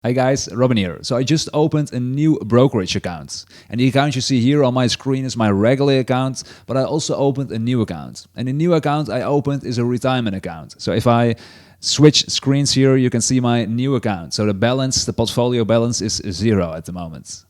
Hi guys, Robin here. So I just opened a new brokerage account. And the account you see here on my screen is my regular account, but I also opened a new account. And the new account I opened is a retirement account. So if I switch screens here, you can see my new account. So the portfolio balance is 0 at the moment.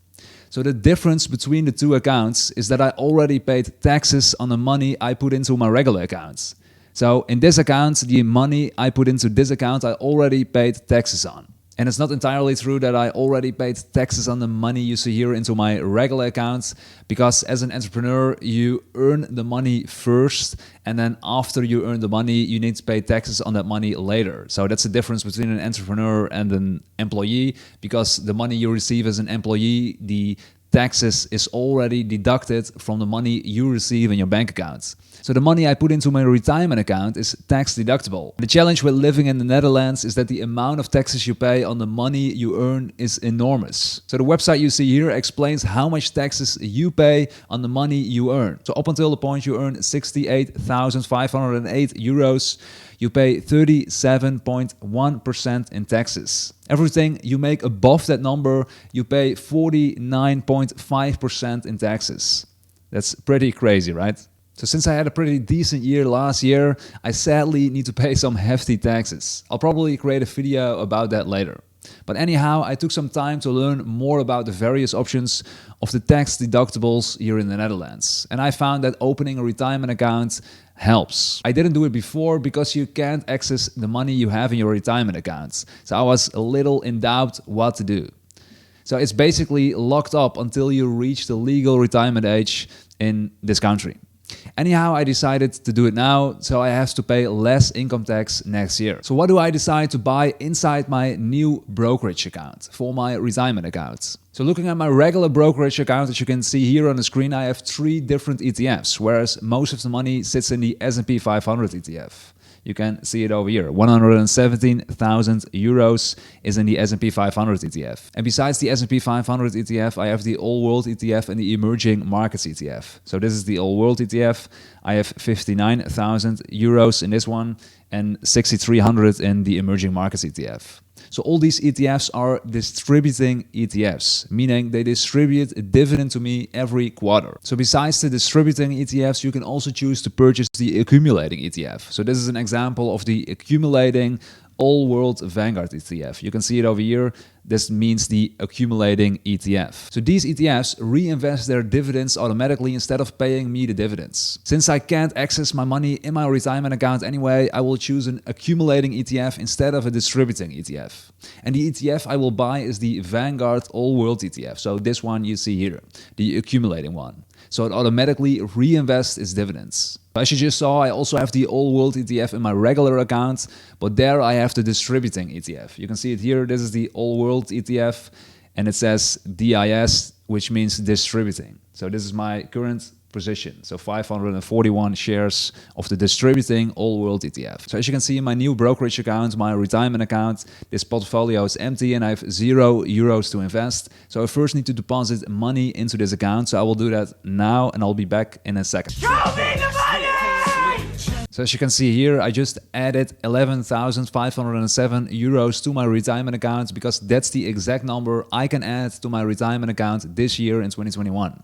So the difference between the two accounts is that I already paid taxes on the money I put into my regular accounts. So in this account, the money I put into this account, I already paid taxes on. And it's not entirely true that I already paid taxes on the money you see here into my regular accounts, because as an entrepreneur, you earn the money first, and then after you earn the money, you need to pay taxes on that money later. So that's the difference between an entrepreneur and an employee, because the money you receive as an employee, the taxes is already deducted from the money you receive in your bank accounts. So the money I put into my retirement account is tax deductible. The challenge with living in the Netherlands is that the amount of taxes you pay on the money you earn is enormous. So the website you see here explains how much taxes you pay on the money you earn. So up until the point you earn 68,508 euros, you pay 37.1% in taxes. Everything you make above that number, you pay 49.5% in taxes. That's pretty crazy, right? So since I had a pretty decent year last year, I sadly need to pay some hefty taxes. I'll probably create a video about that later. But anyhow, I took some time to learn more about the various options of the tax deductibles here in the Netherlands. And I found that opening a retirement account helps. I didn't do it before because you can't access the money you have in your retirement accounts. So I was a little in doubt what to do. So it's basically locked up until you reach the legal retirement age in this country. Anyhow, I decided to do it now, so I have to pay less income tax next year. So what do I decide to buy inside my new brokerage account for my retirement accounts? So looking at my regular brokerage account, as you can see here on the screen, I have 3 different ETFs, whereas most of the money sits in the S&P 500 ETF. You can see it over here. 117,000 euros is in the S&P 500 ETF. And besides the S&P 500 ETF, I have the All World ETF and the Emerging Markets ETF. So this is the All World ETF. I have 59,000 euros in this one and 6,300 in the Emerging Markets ETF. So all these ETFs are distributing ETFs, meaning they distribute a dividend to me every quarter. So besides the distributing ETFs, you can also choose to purchase the accumulating ETF. So this is an example of the accumulating All World Vanguard ETF. You can see it over here. This means the accumulating ETF. So these ETFs reinvest their dividends automatically instead of paying me the dividends. Since I can't access my money in my retirement account anyway, I will choose an accumulating ETF instead of a distributing ETF. And the ETF I will buy is the Vanguard All World ETF. So this one you see here, the accumulating one. So it automatically reinvests its dividends. As you just saw, I also have the All World ETF in my regular account, but there I have the distributing ETF. You can see it here. This is the All World ETF, and it says DIS, which means distributing. So this is my current position. So 541 shares of the distributing All World ETF. So as you can see in my new brokerage account, my retirement account, this portfolio is empty and I have 0 euros to invest. So I first need to deposit money into this account. So I will do that now and I'll be back in a second. Show me the money! So as you can see here, I just added 11,507 euros to my retirement account because that's the exact number I can add to my retirement account this year in 2021.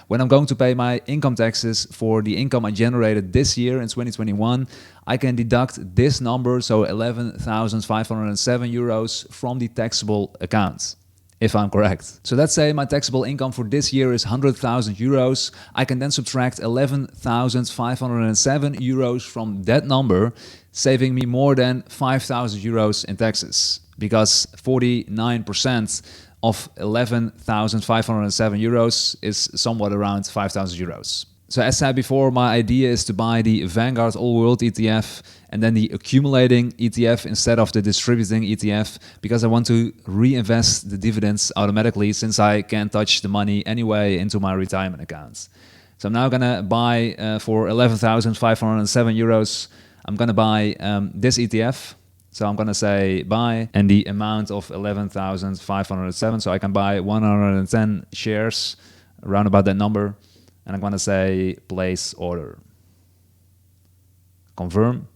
When I'm going to pay my income taxes for the income I generated this year in 2021, I can deduct this number, so 11,507 euros from the taxable account, if I'm correct. So let's say my taxable income for this year is 100,000 euros. I can then subtract 11,507 euros from that number, saving me more than 5,000 euros in taxes, because 49% of 11,507 euros is somewhat around 5,000 euros. So as said before, my idea is to buy the Vanguard All World ETF and then the accumulating ETF instead of the distributing ETF, because I want to reinvest the dividends automatically since I can't touch the money anyway into my retirement accounts. So I'm now gonna buy for 11,507 euros, I'm gonna buy this ETF. So I'm gonna say buy and the amount of 11,507. So I can buy 110 shares, around about that number. And I'm gonna say place order. Confirm.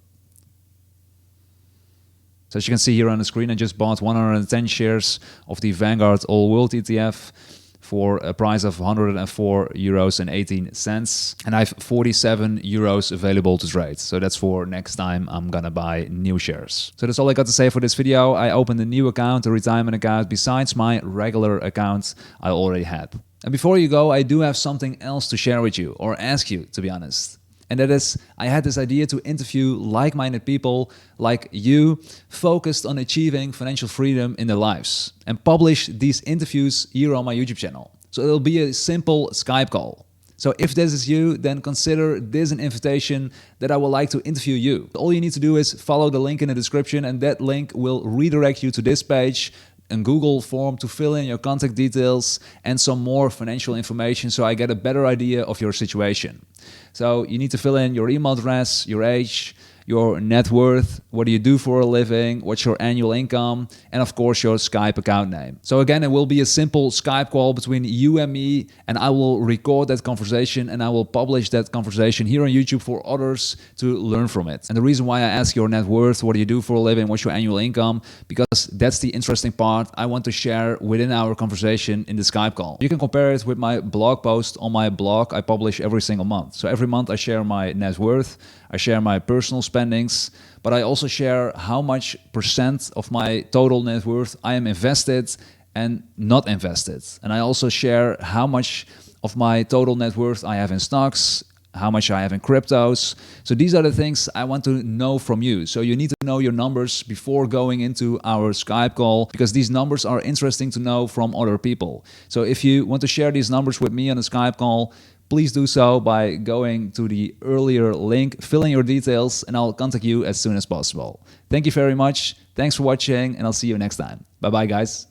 So as you can see here on the screen, I just bought 110 shares of the Vanguard All World ETF for a price of 104 euros and 18 cents. And I have 47 euros available to trade. So that's for next time I'm gonna buy new shares. So that's all I got to say for this video. I opened a new account, a retirement account, besides my regular account I already had. And before you go, I do have something else to share with you, or ask you, to be honest. And that is, I had this idea to interview like-minded people like you, focused on achieving financial freedom in their lives, and publish these interviews here on my YouTube channel. So it'll be a simple Skype call. So if this is you, then consider this an invitation that I would like to interview you. All you need to do is follow the link in the description, and that link will redirect you to this page, a Google form to fill in your contact details and some more financial information so I get a better idea of your situation. So you need to fill in your email address, your age, your net worth, what do you do for a living, what's your annual income, and of course your Skype account name. So again, it will be a simple Skype call between you and me, and I will record that conversation and I will publish that conversation here on YouTube for others to learn from it. And the reason why I ask your net worth, what do you do for a living, what's your annual income, because that's the interesting part I want to share within our conversation in the Skype call. You can compare it with my blog post on my blog I publish every single month. So every month I share my net worth, I share my personal spendings, but I also share how much percent of my total net worth I am invested and not invested. And I also share how much of my total net worth I have in stocks, how much I have in cryptos. So these are the things I want to know from you. So you need to know your numbers before going into our Skype call, because these numbers are interesting to know from other people. So if you want to share these numbers with me on a Skype call, please do so by going to the earlier link, fill in your details, and I'll contact you as soon as possible. Thank you very much. Thanks for watching, and I'll see you next time. Bye-bye, guys.